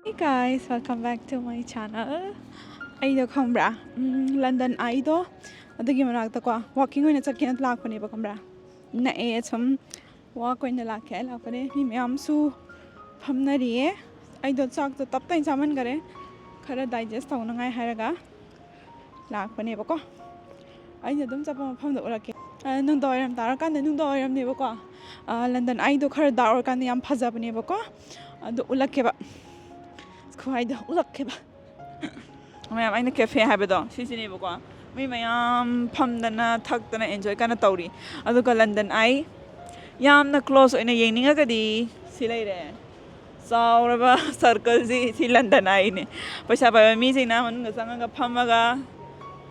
Hey guys, welcome back to my channel. I do khambra London I do adagi manakta ko walking oina chakena lakpane ba khambra na e chum walk oina lakhe lakpane mi myam su phamnari e I do chak to tap tain chaman gare khara digest tauna ngai haraga lakpane ba ko I dum chapa pham do ulake nung do ram tar kan nung do ram ne ba ko London I do khara dar kan yam phaja bane ba ko adu ulake ba khwai do ulake ba mayam aina cafe haibado sisini bako mi mayam phamdana thakdana enjoy kana tawri aduga London ai yamna close oina yengninga gadi silaire sauraba circle si London ai ne paisa ba mi jina manunga sanga phamaga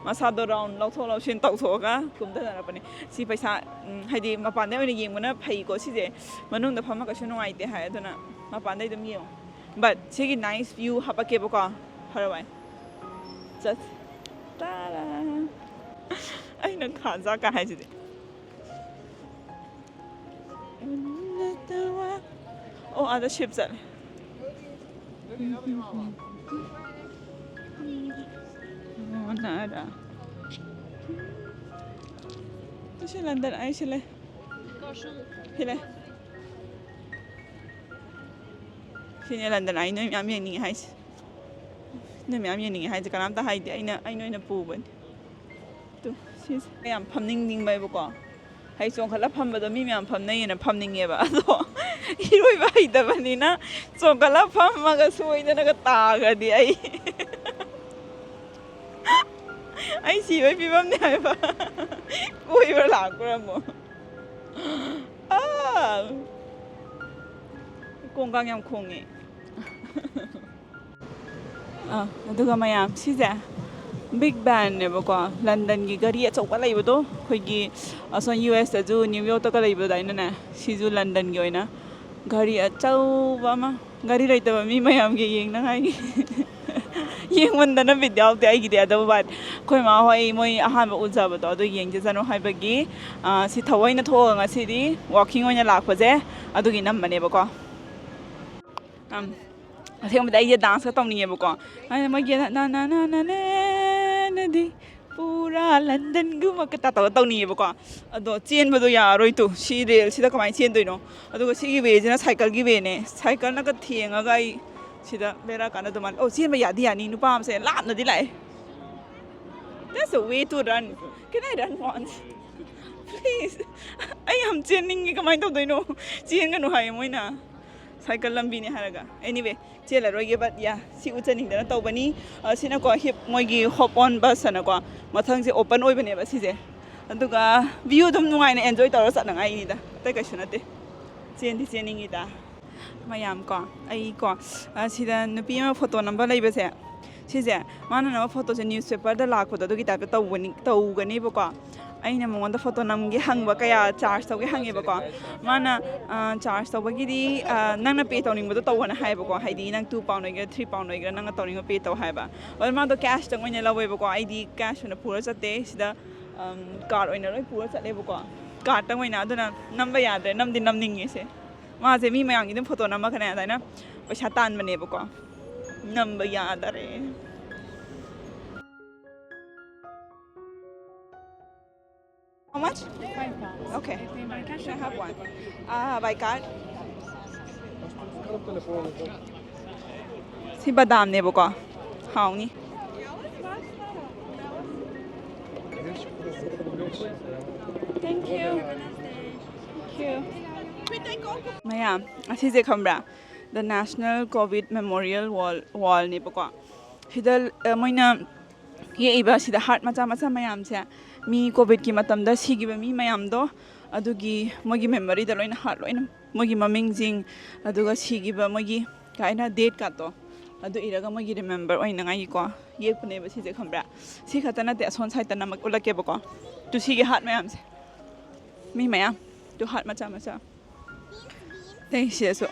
masado round lautho laushin tawthoga kumdana rapani si paisa haidi mapande oina yengmuna phai ko sije manungda phamaga sunu aite hai aduna mapande dum yeng but sigi nice view hapake bako harawai just ta-da! I know can't talk. I did. Oh, other ships are. Oh, nada. This is London. I shall. Hele. Sini London. I know I'm in heights. No, I'm in heights. Can I hide? I know in a pool. To she's. I am pumping by book. I saw her pump, but the mimi am pumping and a pumping ever. So, you invite the vanina. So, Galapam Magasway than a tag. I see why people never. We were like, Grandma. Ah, Kongang Kongi. Aduga mayam siza big band ne bako London gi gari achauka laibodo khoigi ason US ta ju New York ta ka laibo daina na siju London gi oina gari achauba ma gari laitaba mi mayam gi yeng na ngai yeng mandana video te ai gi de ado bat khoi ma hoi moi ahan ba ulja ba do yeng je jano hai ba gi si thawai na tho nga si di walking oina lak pa je adu gi nam mane bako I think I dance ka tong niya bako ay magya na di pura London gu makatatawa tong niya bako ado chen bado yaroi tu si rail sida kamai chen doino ado si gi way na cycle gi way ne cycle na ka thienga ga ai sida bera kana duman oh chen ba yadi yani nu pam se lat na di lai that's a way to run can I run once please I am chening gi kamai to doino chen ga nu hai moina cycle lambi ni haraga anyway chela roge but yeah si uchaning dana tawbani sina ko hip moigi hop on bus ana ko mathang se open oi bane ba si je aduga view dum nungai na enjoy tawra sa ngai ni da tai ka sunate chen di chening ida mayam ko ai ko sida nupi ma photo number lai ba se si je mana na photo se newspaper da lak photo do gi ta pe tawgani ba ko aina mongonda photo namgi hangba kaya charge tawge hangi ba ko mana charge tawgi di nangna pay tawning bodo tawna hai ba ko haidi nang 2 pound oiga 3 pound oiga nang tawning pay taw hai ba wal ma do cash tang oina lawe ba ko id cash na pura chate sida card oina loi pura chale ba ko card tang oina aduna number yadre namdi namning se ma je mi mayang idum photo nama khana daina paisa tan bane ba ko number yadare How much? £5. Okay. Can I have one? By card. Si badam ne boko. How ni? Thank you. Thank you. Mayam, asi je khambra. The National COVID Memorial Wall ne boko. Hidal moina ye iba sida heart macha mayam se mi COVID ki matamda sigiba mi mayam do adugi mogi memory da loina heart loina mogi maming jing aduga sigiba mogi kaina date ka to adu iraga mogi remember oina ngai ko ye kune ba sije khambra si khatana te son side ta namak ulake ba ko tu sigi heart mayam se mi mayam tu heart macha thanks so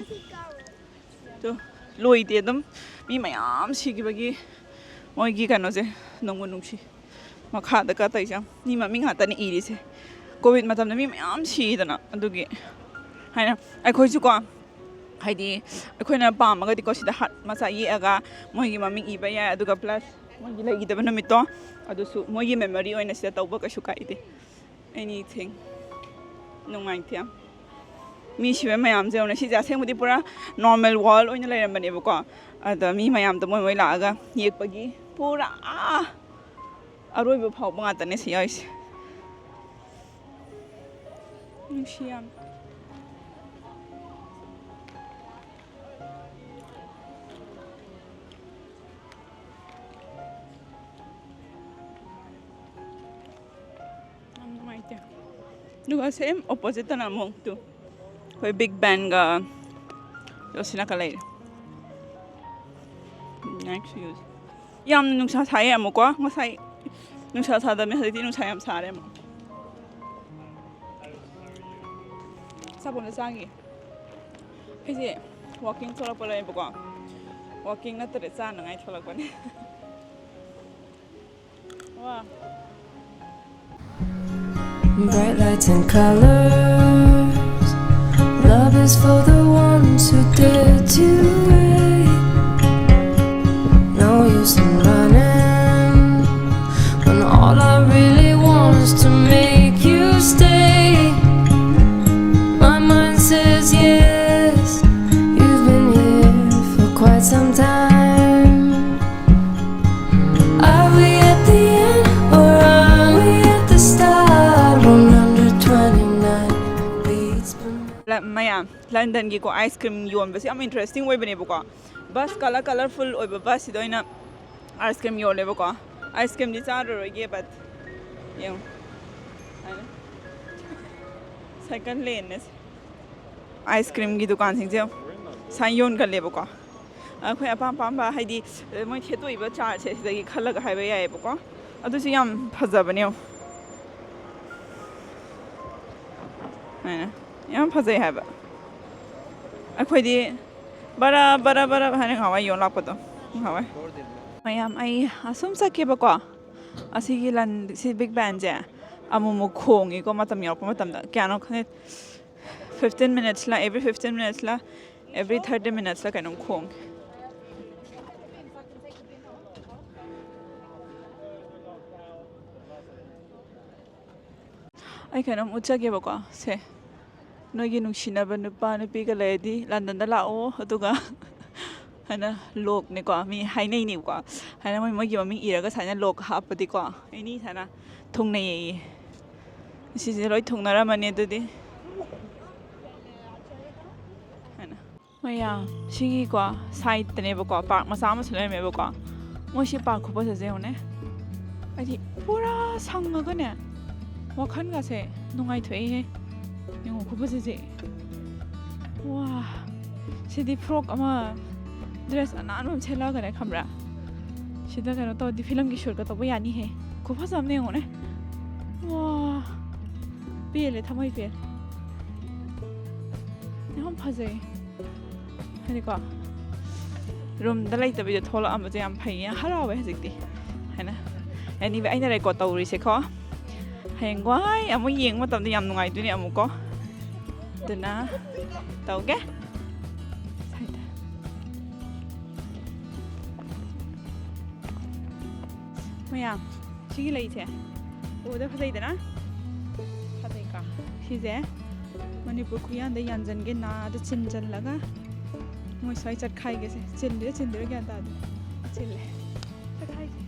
tu loi te dum mi mayam sigiba gi mogi kano je nongmu nungsi makha da ka tai jam ni ma ming hata ni iri se covid matam na mi mayam si dana adugi haina ai khoi chu ko ꯍꯥꯏꯗꯤ ꯑꯩꯈꯣꯏꯅ ꯄꯥꯝꯃꯒꯗꯤꯀꯣ ꯁꯤꯗ heart ꯃꯆꯥ ꯌꯦꯛꯑꯒ ꯃꯣꯏꯒꯤ ꯃꯃꯤꯡ ꯏꯕ ꯌꯥꯏ ꯑꯗꯨꯒ plus ꯃꯣꯏꯒꯤ ꯂꯩꯈꯤꯗꯕ ꯅꯨꯃꯤꯠꯇꯣ ꯑꯗꯨꯁꯨ ꯃꯣꯏꯒꯤ ꯃꯦꯃꯣꯔꯤ ꯑꯣꯏꯅ ꯁꯤꯗ ꯇꯧꯕ ꯀꯩꯁꯨ ꯀꯥꯏꯗꯦ ꯑꯦꯅꯤꯊꯤꯡ ꯅꯨꯡꯉꯥꯏꯇꯦ ꯌꯥꯝ ꯃꯤ ꯁꯤꯕ ꯃꯌꯥꯝꯁꯦ ꯌꯦꯡꯉꯨꯅꯦ ꯁꯤꯁꯦ ꯑꯁꯦꯡꯕꯗꯤ ꯄꯨꯔꯥ ꯅꯣꯔꯃꯦꯜ ꯋꯥꯔꯜ ꯑꯣꯏꯅ ꯂꯩꯔꯝꯕꯅꯦꯕꯀꯣ ꯑꯗ ꯃꯤ ꯃꯌꯥꯝꯗꯣ ꯃꯣꯏ ꯂꯥꯛꯑꯒ ꯌꯦꯛꯄꯒꯤ ꯄꯨꯔꯥ ꯑꯔꯣꯏꯕ ꯐꯥꯎꯕ ꯉꯥꯛꯇꯅꯦ ꯁꯤ ꯌꯥꯎꯔꯤꯁꯦ ꯅꯨꯡꯁꯤ ꯌꯥꯝ ꯅꯨꯡꯉꯥꯏꯇꯦ ꯑꯗꯨꯒ ꯁꯦꯝ ꯑꯣꯄꯣꯖꯤꯠꯇꯅ ꯑꯃꯨꯛ ꯇꯨ ꯑꯩꯈꯣꯏ ꯕꯤꯛ ꯕꯦꯟꯒ ꯁꯤꯅꯀ ꯂꯩꯔꯦ ꯅꯦꯛꯁ ꯌꯨꯁ ꯌꯥꯝꯅ ꯅꯨꯡꯁꯥ ꯁꯥꯏꯌꯦ ꯑꯃꯨꯛꯀꯣ ꯉꯁꯥꯏ ꯅꯨꯡꯁꯥ ꯁꯥꯗꯕꯅꯤ ꯍꯧꯖꯤꯛꯇꯤ ꯅꯨꯡꯁꯥ ꯌꯥꯝ ꯁꯥꯔꯦ ꯑꯃꯨꯛ ꯑꯆꯥꯄꯣꯠ ꯑꯃꯇ ꯆꯥꯈꯤꯒꯦ ꯑꯩꯁꯦ ꯋꯥꯛꯀꯤꯡ ꯊꯣꯛꯂꯛꯄ ꯂꯩꯌꯦꯕꯀꯣ ꯋꯥꯛꯀꯤꯡ ꯅꯠꯇ꯭ꯔꯦ ꯆꯥꯅꯉꯥꯏ ꯊꯣꯛꯂꯛꯄꯅꯦ ꯋꯥ Bright lights and colors. Love is for the ones who dare to wait. No use in running when all I really want is to make you stay. My mind says yes, you've been here for quite some time. Are we at the end or are we at the start? 129 beats per minute. ꯃꯌꯥꯝ ꯂꯟꯗꯟꯒꯤꯀꯣ ice cream ꯌꯣꯟꯕꯁꯦ ꯌꯥꯝ interesting ꯑꯣꯏꯕꯅꯦꯕꯀꯣ bus colourful ꯑꯣꯏꯕ ꯕꯁꯁꯤꯗ ꯑꯣꯏꯅ ice cream ꯌꯣꯜꯂꯦꯕꯀꯣ ice ꯀ꯭ꯔꯤꯝꯗꯤ ꯆꯥꯔꯔꯣꯏꯒꯦ but ꯌꯦꯡꯉꯨ ꯍꯥꯏꯅ cycle ꯂꯦꯟꯅꯦ ice ꯀ꯭ꯔꯤꯝꯒꯤ ꯗꯨꯀꯥꯟꯁꯤꯡꯁꯦ ꯁꯥꯏꯅ ꯌꯣꯟꯒꯜꯂꯦꯕꯀꯣ ꯑꯩꯈꯣꯏ ꯑꯄꯥꯝ ꯑꯄꯥꯝꯕ ꯍꯥꯏꯗꯤ ꯃꯣꯏ ꯊꯦꯠꯇꯣꯛꯏꯕ ꯆꯥꯔꯠꯁꯦ ꯁꯤꯗꯒꯤ ꯈꯜꯂꯒ ꯍꯥꯏꯕ ꯌꯥꯏꯑꯕꯀꯣ ꯑꯗꯨꯁꯨ ꯌꯥꯝ ꯐꯖꯕꯅꯦ ꯍꯥꯏꯅ ꯌꯥꯝ ꯐꯖꯩ ꯍꯥꯏꯕ ꯑꯩꯈꯣꯏꯗꯤ ꯕꯔꯥ ꯍꯥꯏꯅ ꯉꯍꯥꯟꯋꯥꯏ ꯌꯣꯟ ꯂꯥꯛꯄꯗꯣ ꯉꯍꯥꯟꯋꯥꯏ ꯃꯌꯥꯝ ꯑꯩ ꯑꯁꯨꯝ ꯆꯠꯀꯦꯕꯀꯣ ꯑꯁꯤꯒꯤ ꯁꯤ ꯕꯤꯛ ꯕꯦꯟꯁꯦ ꯑꯃꯨꯛ ꯈꯣꯡꯉꯤꯀꯣ ꯃꯇꯝ ꯌꯧꯔꯛꯄ ꯃꯇꯝꯗ ꯀꯌꯥꯅꯣ ꯈꯪꯗꯦ 15 minutesꯂ every 15 minutesꯂ every 30 minutesꯂ ꯀꯩꯅꯣꯝ ꯈꯣꯡꯉꯦ ꯑꯩ ꯀꯩꯅꯣꯝ ꯎꯠꯆꯒꯦꯕꯀꯣ ꯁꯦ ꯅꯣꯏꯒꯤ ꯅꯨꯡꯁꯤꯅꯕ ꯅꯨꯄꯥ ꯅꯨꯄꯤꯒ ꯂꯩꯔꯗꯤ ꯂꯟꯗꯟꯗ ꯂꯥꯛꯑꯣ ꯑꯗꯨꯒ ꯍꯥꯏꯅ ꯂꯣꯛꯅꯦꯀꯣ ꯃꯤ ꯍꯥꯏꯅꯩꯅꯦꯕꯀꯣ ꯍꯥꯏꯅ ꯃꯣꯏꯒꯤ ꯃꯃꯤꯡ ꯏꯔꯒ ꯁꯨꯃꯥꯏꯅ ꯂꯣꯛ ꯍꯥꯞꯄꯗꯤꯀꯣ ꯑꯦꯅꯤ ꯁꯨꯃꯥꯏꯅ ꯊꯨꯡꯅꯩꯌꯦ ꯁꯤꯁꯦ ꯂꯣꯏ ꯊꯨꯡꯅꯔꯝꯃꯅꯤ ꯑꯗꯨꯗꯤ ꯍꯥꯏꯅ ꯃꯌꯥꯝ ꯁꯤꯒꯤꯀꯣ ꯁꯥꯏꯠꯇꯅꯦꯕꯀꯣ ꯄꯥꯔꯛ ꯃꯆꯥ ꯑꯃꯁꯨ ꯂꯩꯔꯝꯃꯦꯕꯀꯣ ꯃꯣꯏꯁꯤ ꯄꯥꯔꯛ ꯈꯨꯐꯖꯁꯦ ꯌꯦꯡꯉꯨꯅꯦ ꯍꯥꯏꯗꯤ ꯄꯨꯔꯥ ꯁꯪꯉꯒꯅꯦ ꯋꯥꯈꯜꯒꯁꯦ ꯅꯨꯡꯉꯥꯏꯊꯣꯛꯏꯍꯦ ꯌꯦꯡꯉꯨ ꯈꯨꯐꯖꯁꯦ ꯋꯥ ꯁꯤꯗꯤ ꯐ꯭ꯔꯣꯛ ꯑꯃ ꯗ꯭ꯔꯦꯁ ꯑꯅꯥꯟꯕ ꯑꯃ ꯁꯦꯠꯂꯛꯑꯒꯅꯦ ꯈꯪꯕ꯭ꯔꯥ ꯁꯤꯗ ꯀꯩꯅꯣ ꯇꯧꯔꯗꯤ ꯐꯤꯂꯝꯒꯤ ꯁꯨꯠꯀ ꯇꯧꯕ ꯌꯥꯅꯤꯍꯦ ꯈꯨꯐꯖ ꯑꯃꯅꯦ ꯌꯦꯡꯉꯨꯅꯦ ꯋꯥ ꯄꯦꯜꯂꯦ ꯊꯃꯣꯏ ꯄꯦꯜꯂꯦ ꯌꯥꯝ ꯐꯖꯩ ꯍꯥꯏꯗꯤꯀꯣ ꯔꯨꯝꯗ ꯂꯩꯇꯕꯤꯗ ꯊꯣꯛꯂꯛꯑꯝꯕꯁꯦ ꯌꯥꯝ ꯐꯩꯌꯦ ꯍꯔꯥꯎꯋꯦ ꯍꯧꯖꯤꯛꯇꯤ ꯍꯥꯏꯅ ꯑꯦꯅꯤꯋꯦ ꯑꯩꯅ ꯔꯦꯀꯣꯔꯠ ꯇꯧꯔꯤꯁꯦꯀꯣ ꯍꯌꯦꯡꯋꯥꯏ ꯑꯃꯨꯛ ꯌꯦꯡꯕ ꯃꯇꯝꯗ ꯌꯥꯝ ꯅꯨꯡꯉꯥꯏꯗꯣꯏꯅꯦ ꯑꯃꯨꯛꯀꯣ ꯑꯗꯨꯅ ꯇꯧꯒꯦ ꯃꯌꯥꯝ ꯁꯤꯒꯤ ꯂꯩꯁꯦ ꯎꯕꯗ ꯐꯖꯩꯗꯅ ꯐꯖꯩꯀꯣ ꯁꯤꯁꯦ ꯃꯅꯤꯄꯨꯔ ꯈꯨꯌꯥꯟꯗ ꯌꯥꯟꯖꯟꯒꯦ ꯅꯥꯗ ꯆꯤꯟꯖꯜꯂꯒ ꯃꯣꯏ ꯁ꯭ꯋꯥꯏ ꯆꯠꯈꯥꯏꯒꯦꯁꯦ ꯆꯤꯟꯗꯤꯔ ꯒ꯭ꯌꯥꯟ ꯇꯥꯗꯦ ꯆꯤꯜꯂꯦ ꯆꯠꯈꯥꯏꯒꯦ